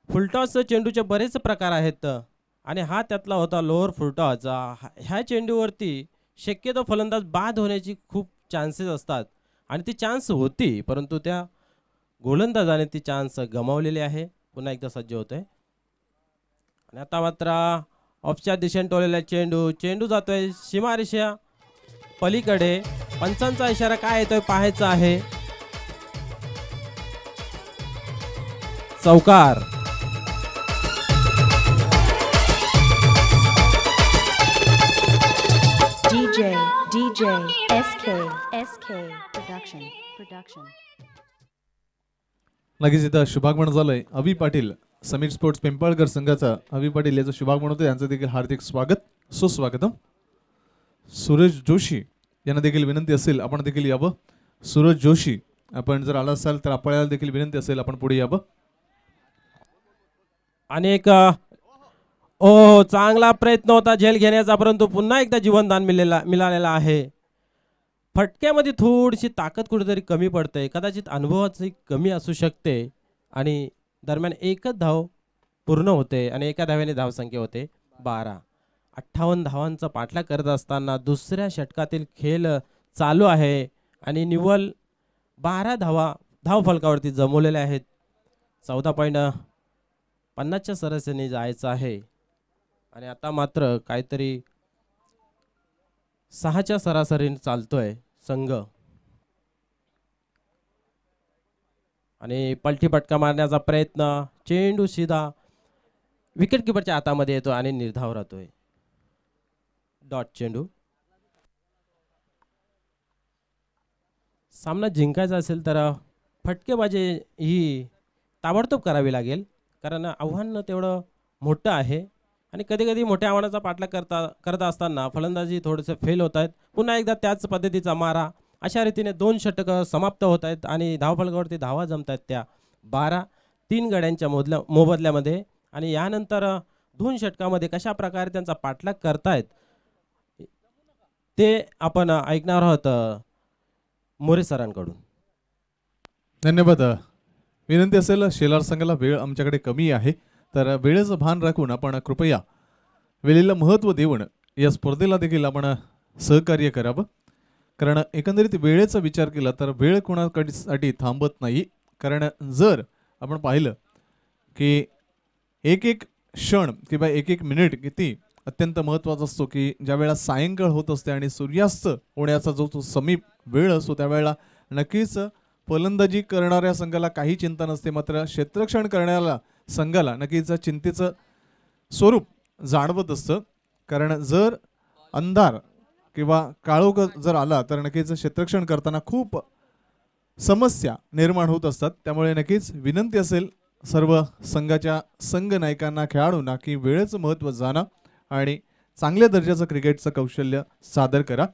फुलटॉस चेंडूचे बरेच प्रकार आहेत आणि हा त्यातला होता लोअर फुलटॉस. ह्या चेंडूवरती शक्यतो फलंदाज बाद होण्याची खूप चान्सेस असतात आणि ती चान्स होती, परंतु त्या गोलंदाजाने ती चान्स गमावलेली आहे. पुन्हा एकदा सज्ज होतोय. आणि आता मात्र ऑफच्या दिशेने टोलेला चेंडू जातोय सीमारेषा पलीकडे. पंचांचा इशारा काय येतोय पाहायचा आहे. चौकार. DJ SK production. लगेच इथं शुभागमन झालंय अभि पाटील, समीर स्पोर्ट्स पिंपळकर संघाचा अभि पाटील याचं शुभागमन होतं. यांचं देखील हार्दिक स्वागत सुस्वागतम. सूरज जोशी यांना देखील विनंती असेल आपण देखील यावं. सूरज जोशी, आपण जर आला असाल तर आपल्याला देखील विनंती असेल आपण पुढे यावं. अनेक चांगला प्रयत्न होता झेल घेण्याचा, परंतु पुन्हा एकदा जीवनदान मिळालेला आहे. फटक्यामध्ये थोडीशी ताकद कुठेतरी कमी पडते, कदाचित अनुभवाची कमी असू शकते आणि दरम्यान एकच धाव पूर्ण होते आणि एका धावेने धावसंख्या होते 12. 58 धावांचा पाठलाग करत असताना दुसऱ्या षटकातील खेळ चालू आहे आणि निव्वळ 12 धाव फलकावरती जमवलेल्या आहेत. 14.50च्या सरासरीने जायचं आहे आणि आता मात्र काहीतरी 6च्या सरासरीने चालतोय संघ. आणि पलटी फटका मारण्याचा प्रयत्न, चेंडू सीधा विकेट किपरच्या हातामध्ये येतो आणि निर्धाव राहतोय. डॉट चेंडू. सामना जिंकायचा असेल तर फटकेबाजी ही ताबडतोब करावी लागेल, कारण आव्हान तेवढं मोठं आहे आणि कधी कधी मोठ्या आव्हानाचा पाठलाग करत असताना फलंदाजी थोडेसे फेल होत आहेत. पुन्हा एकदा त्याच पद्धतीचा मारा. अशा रीतीने 2 षटकं समाप्त होत आहेत आणि धावफलकावरती धावा जमत आहेत त्या 12. 3 गड्यांच्या मोबदल्यामध्ये. आणि यानंतर 2 षटकामध्ये कशा प्रकारे त्यांचा पाठलाग करतायत ते आपण ऐकणार आहोत मोरे सरांकडून. धन्यवाद. विनंती असेल शेलार संघाला वेळ आमच्याकडे कमी आहे, तर वेळेचं भान राखून आपण कृपया वेळेला महत्त्व देऊन या स्पर्धेला देखील आपण सहकार्य करावं. कारण एकंदरीत वेळेचा विचार केला तर वेळ कोणासाठी थांबत नाही. कारण जर आपण पाहिलं की एक एक क्षण किंवा एक एक मिनिट किती अत्यंत महत्त्वाचा असतो, की ज्या वेळेला सायंकाळ होत असते आणि सूर्यास्त होण्याचा जो तो समीप वेळ असतो त्यावेळेला नक्कीच फलंदाजी करणाऱ्या संघाला काही चिंता नसते, मात्र क्षेत्ररक्षण करणाऱ्या संघाला नक्कीच चिंतेचं स्वरूप जाणवत असतं. कारण जर अंधार किंवा काळोख जर आला तर नक्कीच क्षेत्ररक्षण करताना खूप समस्या निर्माण होत असतात. त्यामुळे नक्कीच विनंती असेल सर्व संघाच्या संघ नायकांना, खेळाडूंना की वेळेचं महत्त्व जाणा आणि चांगल्या दर्जाचं क्रिकेटचं कौशल्य सादर करा.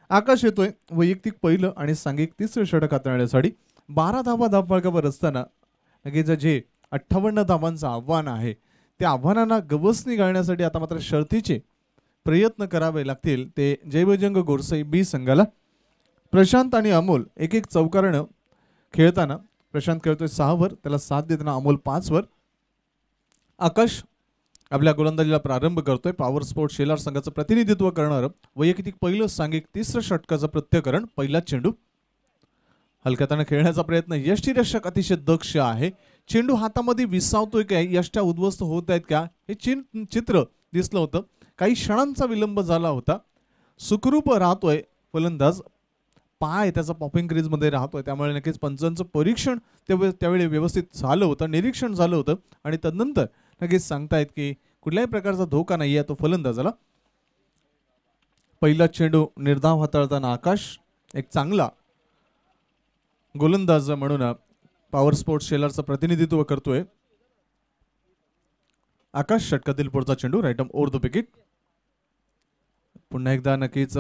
आकाश येतोय वैयक्तिक पहिलं आणि सांघिक 3रं षटक हाताळण्यासाठी. 12 धावा धावफलकावर असताना नक्कीच जे 58 धावांचं आव्हान आहे त्या आव्हानांना गवसणी घालण्यासाठी आता मात्र शर्तीचे प्रयत्न करावे लागतील ते जयबजरंग गोरसई बी संघाला. प्रशांत आणि अमोल एक एक चौकारानं खेळताना प्रशांत खेळतोय 6 वर, त्याला साथ देताना अमोल 5 वर. आकाश आपल्या गोलंदाजीला प्रारंभ करतोय. पॉवर स्पोर्ट शेलार संघाचं प्रतिनिधित्व करणारं वैयक्तिक पहिलं सांघिक 3रं षटकाचं प्रत्यकरण. पहिला चेंडू हलक्यातानं खेळण्याचा प्रयत्न. यष्टीरक्षक अतिशय दक्ष आहे. चेंडू हातामध्ये विसावतोय काय, यष्ट्या उद्ध्वस्त होत आहेत का, हे चित्र दिसलं होतं. काही क्षणांचा विलंब झाला होता. सुखरूप राहतोय फलंदाज. पाय त्याचा पॉपिंग क्रीज मध्ये राहतोय, त्यामुळे नक्कीच पंचांचं परीक्षण त्यावेळी व्यवस्थित झालं होतं, निरीक्षण झालं होतं आणि तदनंतर नक्कीच सांगतायत की कुठल्याही प्रकारचा धोका नाही आहे तो फलंदाजाला. पहिला चेंडू निर्धाव हाताळताना आकाश एक चांगला गोलंदाज म्हणून पॉवर स्पोर्ट्स शेलारचं प्रतिनिधित्व करतोय. आकाश षटकातील पुढचा चेंडू right arm over the wicket. पुन्हा एकदा नक्कीच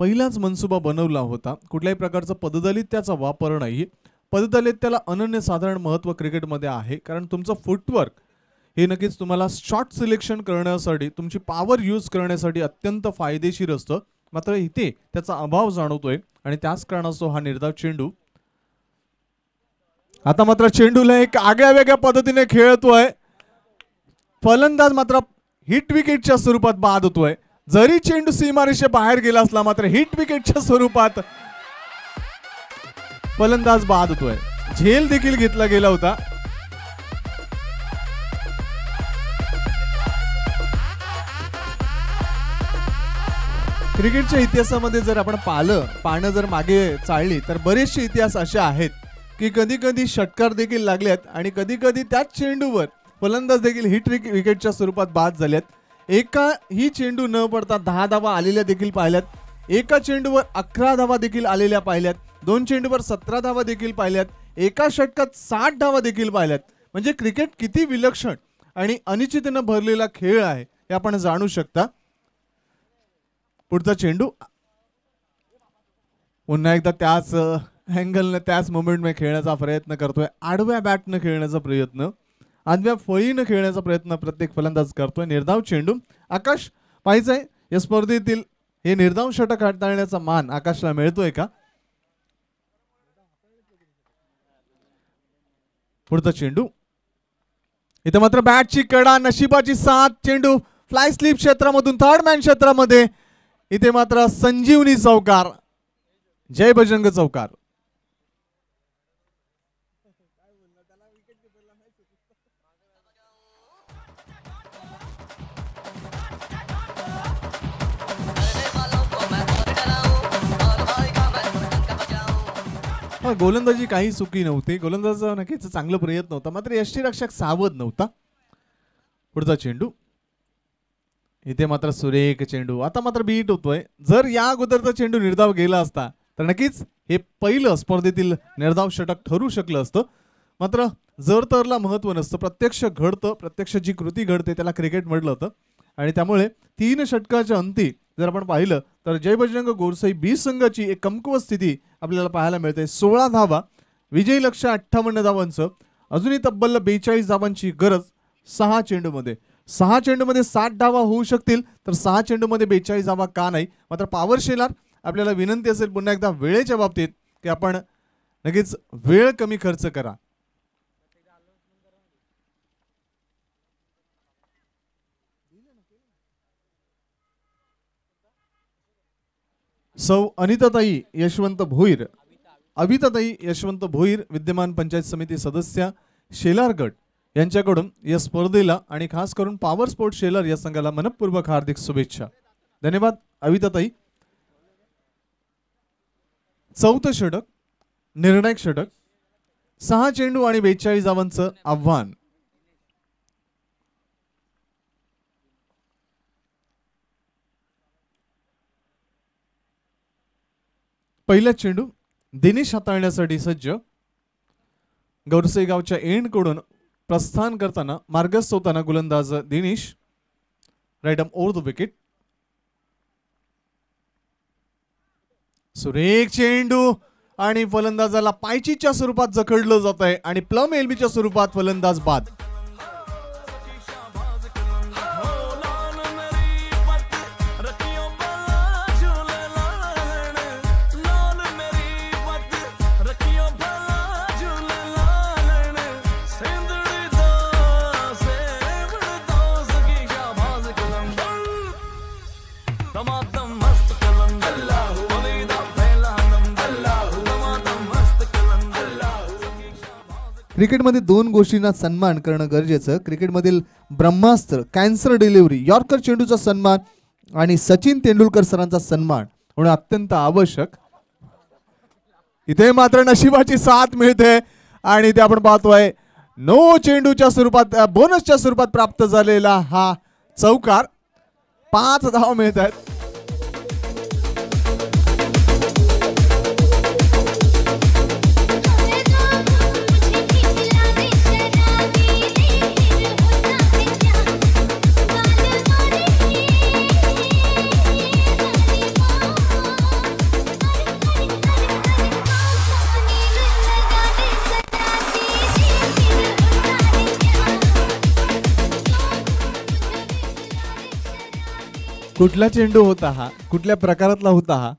पहिलाच मनसुबा बनवला होता. कुठल्याही प्रकारचा पददलित्याचा वापर नाही. पददलित्याला अनन्यसाधारण महत्त्व क्रिकेटमध्ये आहे, कारण तुमचं फुटवर्क हे नक्कीच तुम्हाला शॉट सिलेक्शन करण्यासाठी, तुमची पॉवर यूज करण्यासाठी अत्यंत फायदेशीर असतं. मात्र इथे त्याचा अभाव जाणवतोय आणि त्याच कारणास्तव हा निर्धाव चेंडू. आता मात्र चेंडूला एक आगळ्या वेगळ्या पद्धतीने खेळतोय फलंदाज, मात्र हिट विकेटच्या स्वरूपात बाद होतोय. जरी चेंडू सीमारेषे बाहेर गेला असला मात्र हिट विकेटच्या स्वरूपात फलंदाज बाद होतोय. झेल देखील घेतला गेला होता. क्रिकेटच्या इतिहासामध्ये जर आपण पानं जर मागे चालली तर बरेचसे इतिहास असे आहेत की कधी कधी षटकार देखील लागल्यात आणि कधी कधी त्याच चेंडूवर फलंदाज देखील हिट विकेटच्या स्वरूपात बाद झाल्यात. एका ही चेंडू न पडता 10 धावा आलेल्या देखील पाहिल्यात. एका चेंडूवर 11 धावा देखील आलेल्या पाहिल्यात. 2 चेंडूवर 17 धावा देखील पाहिल्यात. एका षटकात 60 धावा देखील पाहिल्यात. म्हणजे क्रिकेट किती विलक्षण आणि अनिश्चिततेने भरलेला खेळ आहे हे आपण जाणू शकता. पुढचा चेंडू पुन्हा एकदा त्याच अँगलने त्याच मोमेंटने खेळण्याचा प्रयत्न करतोय. आडव्या बॅटनं खेळण्याचा प्रयत्न, आडव्या फळीनं खेळण्याचा प्रयत्न प्रत्येक फलंदाज करतोय. निर्धाव चेंडू. आकाश पाहिजे या स्पर्धेतील हे निर्धाव षटक हाताळण्याचा मान आकाशला मिळतोय का. पुढचा चेंडू. इथे मात्र बॅटची कडा, नशिबाची साथ. चेंडू फ्लाय स्लिप क्षेत्रामधून थर्ड मॅन क्षेत्रामध्ये. इथे मात्र संजीवनी चौकार, जय बजरंग चौकार. गोलंदाजी काही चुकी नव्हती. गोलंदाजाचा नक्कीच चांगला प्रयत्न होता, मात्र यष्टीरक्षक सावध नव्हता. पुढचा चेंडू. इथे मात्र सुरेख चेंडू. आता मात्र बीट होतोय. जर या अगोदरचा चेंडू निर्धाव गेला असता तर नक्कीच हे पहिलं स्पर्धेतील निर्धाव षटक ठरू शकलं असतं. मात्र जर तरला महत्व नसतं, प्रत्यक्ष घडतं. प्रत्यक्ष जी कृती घडते त्याला क्रिकेट म्हटलं होतं. आणि त्यामुळे 3 षटकाच्या अंती जर आपण पाहिलं तर जय बजरंग गोरसाई बी संघाची एक कमकुवत स्थिती आपल्याला पाहायला मिळते. 16 धावा, विजयी लक्ष्य 58 धावांचं. अजूनही तब्बल 42 धावांची गरज 6 चेंडूमध्ये. 6 चेंडूमध्ये 60 धावा होऊ शकतील तर 6 चेंडूमध्ये 42 धावा का नाही. मात्र पॉवर शेलार आपल्याला विनंती असेल पुन्हा एकदा वेळेच्या बाबतीत की आपण नक्कीच वेळ कमी खर्च करा. सौ अनिताताई यशवंत भोईर, अविताताई यशवंत भोईर, विद्यमान पंचायत समिती सदस्य शेलार गट यांच्याकडून या स्पर्धेला आणि खास करून पॉवर स्पोर्ट शेलार या संघाला मनपूर्वक हार्दिक शुभेच्छा. धन्यवाद अविताताई. 4थं षटक, निर्णायक षटक. 6 चेंडू आणि 42 धावांचं आव्हान. पहिला चेंडू दिनेश हाताळण्यासाठी सज्ज. गौरसे गावच्या एंड कडून प्रस्थान करताना मार्गस्थ होताना गोलंदाज Dinesh. Right arm over the wicket. सुरेख चेंडू आणि फलंदाजाला पायचीच्या स्वरूपात जखडलं जात आहे आणि प्लम एल्बीच्या स्वरूपात फलंदाज बाद. क्रिकेटमध्ये दोन गोष्टींना सन्मान करणं गरजेचं. क्रिकेटमधील ब्रह्मास्त्र, कॅन्सर डिलिव्हरी, यॉर्कर चेंडूचा सन्मान आणि सचिन तेंडुलकर सरांचा सन्मान होणं अत्यंत आवश्यक. इथे मात्र नशिबाची साथ मिळते आणि ते आपण पाहतोय नो चेंडूच्या स्वरूपात, बोनसच्या स्वरूपात प्राप्त झालेला हा चौकार. 5 धावा मिळत आहेत. कुठला चेंडू होता हा, कुठल्या प्रकारातला होता हा,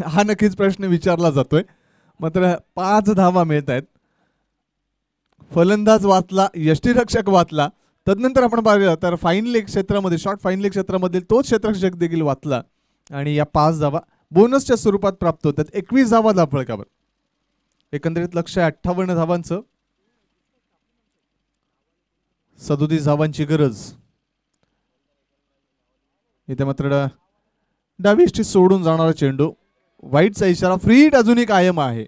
हा नक्कीच प्रश्न विचारला जातोय. मात्र 5 धावा मिळत आहेत. फलंदाज वाचला, यष्टीरक्षक वाचला. तदनंतर आपण पाहिलं तर फाईन लेग क्षेत्रामध्ये, शॉर्ट फाईन लेग क्षेत्रामध्ये तोच क्षेत्ररक्षक देखील वाचला आणि या 5 धावा बोनसच्या स्वरूपात प्राप्त होतात. 21 धावा धावफलकावर. एकंदरीत लक्ष आहे 58 धावांचं. 37 धावांची गरज. इथे मात्र डावीष्टी सोडून जाणारा चेंडू. वाईटचा इशारा. फ्री हिट अजूनही कायम आहे.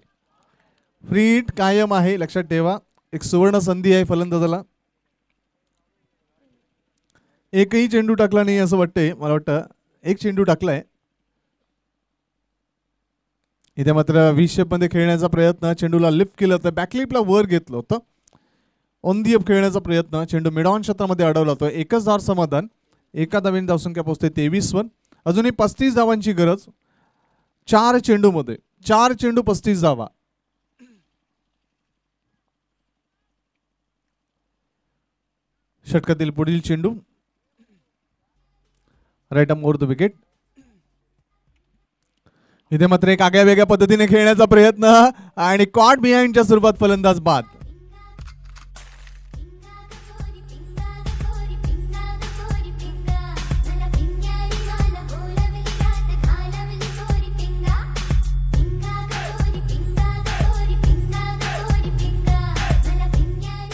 फ्री हिट कायम आहे, लक्षात ठेवा. एक सुवर्ण संधी आहे फलंदाजाला. एकही चेंडू टाकला नाही असं वाटतंय. मला वाटतं एक चेंडू टाकलाय. इथे मात्र व्ही शेप मध्ये खेळण्याचा प्रयत्न. चेंडूला लिफ्ट केलं होतं, बॅकलिपला वर घेतलं होतं. ऑन दी अप खेळण्याचा प्रयत्न. चेंडू मिड ऑन क्षेत्रामध्ये अडवला होता. एकच धार समाधान. एका धावेने धावसंख्या पोहोचते 23 वर. अजूनही 35 धावांची गरज. 4 चेंडूमध्ये 4 चेंडू 35 धावा. षटकातील पुढील चेंडू right arm over the wicket. इथे मात्र एक आगळ्या वेगळ्या पद्धतीने खेळण्याचा प्रयत्न आणि कॉट बिहाइंडच्या स्वरूपात फलंदाज बाद.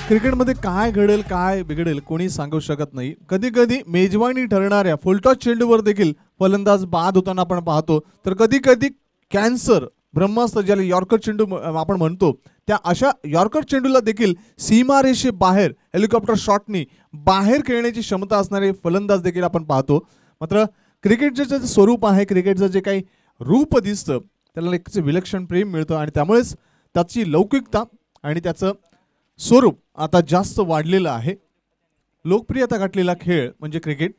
क्रिकेटमध्ये काय घडेल काय बिघडेल कोणी सांगू शकत नाही. कधी कधी मेजवानी ठरणाऱ्या फुलटॉस चेंडूवर देखील फलंदाज बाद होताना आपण पाहतो. तर कधी कधी कॅन्सर, ब्रह्मास्त्र ज्याला यॉर्कर चेंडू आपण म्हणतो, त्या अशा यॉर्कर चेंडूला देखील सीमारेषे बाहेर हेलिकॉप्टर शॉटनी बाहेर खेळण्याची क्षमता असणारे फलंदाज देखील आपण पाहतो. मात्र क्रिकेटचे जे स्वरूप आहे, क्रिकेटचं जे काही रूप दिसतं त्याला एक विलक्षण प्रेम मिळतं आणि त्यामुळेच त्याची लौकिकता आणि त्याचं स्वरूप आता जास्त वाढलेलं आहे. लोकप्रियता गाठलेला खेळ म्हणजे क्रिकेट.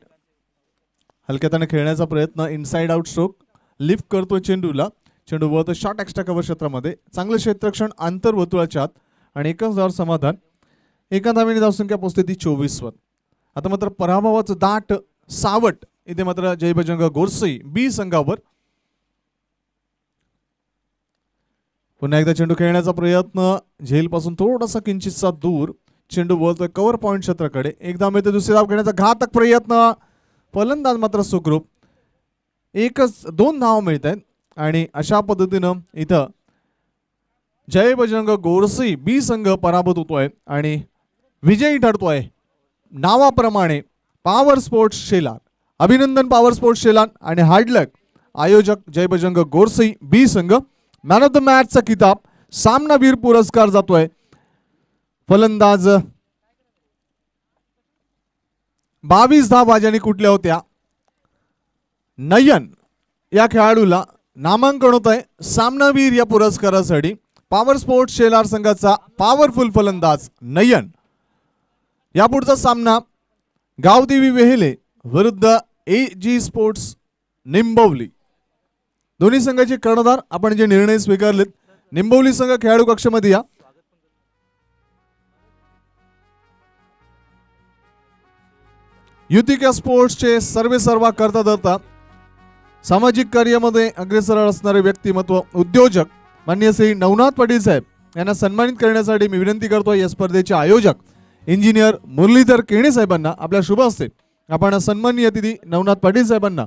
हलक्याताने खेळण्याचा प्रयत्न. Inside out stroke. लिफ्ट करतोय चेंडूला. चेंडू वळतो शॉर्ट एक्स्ट्रा कव्हर क्षेत्रामध्ये. चांगलं क्षेत्ररक्षण आंतर वर्तुळाच्या आत आणि एकच धाव समाधान. एका धावेने धावसंख्या पोहोचते ती 24 वर. आता मात्र पराभवाचं दाट सावट इथे मात्र जय बजरंग गोरसई बी संघावर. पुन्हा एकदा चेंडू खेळण्याचा प्रयत्न. झेलपासून थोडासा किंचितसा दूर. चेंडू वळतोय कव्हर पॉइंट क्षेत्राकडे. एक धाव मिळते. दुसरी धाव खेळण्याचा घातक प्रयत्न. फलंदाज मात्र सुखरूप. 2 धाव मिळत आहेत आणि अशा पद्धतीनं इथं जय बजरंग गोरसई बी संघ पराभूत होतोय आणि विजयी ठरतोय नावाप्रमाणे पॉवर स्पोर्ट्स शेलार. अभिनंदन पॉवर स्पोर्ट्स शेलार आणि हार्ड लक आयोजक जय बजरंग गोरसई बी संघ. मॅन ऑफ द मॅचचा किताब, सामनावीर पुरस्कार जातोय फलंदाज 22 धावा ज्यांनी कुठल्या होत्या नयन या खेळाडूला नामांकन होत आहे सामनावीर या पुरस्कारासाठी. पॉवर स्पोर्ट्स शेलार संघाचा पॉवरफुल फलंदाज नयन. यापुढचा सामना गावदेवी वेहेले विरुद्ध AG स्पोर्ट्स निंबवली. दोन्ही संघाचे कर्णधार आपण जे निर्णय स्वीकारलेत. निंबवली संघ खेळाडू कक्षामध्ये या. युतिका स्पोर्ट्सचे सर्वेसर्वा करता धरता सामाजिक कार्यामध्ये अग्रेसर असणारे व्यक्तिमत्व उद्योजक माननीय श्री नवनाथ पाटील साहेब यांना सन्मानित करण्यासाठी मी विनंती करतो. या स्पर्धेचे आयोजक इंजिनियर मुरलीधर केणे साहेबांना आपल्या शुभ हस्ते आपण सन्माननीय अतिथी नवनाथ पाटील साहेबांना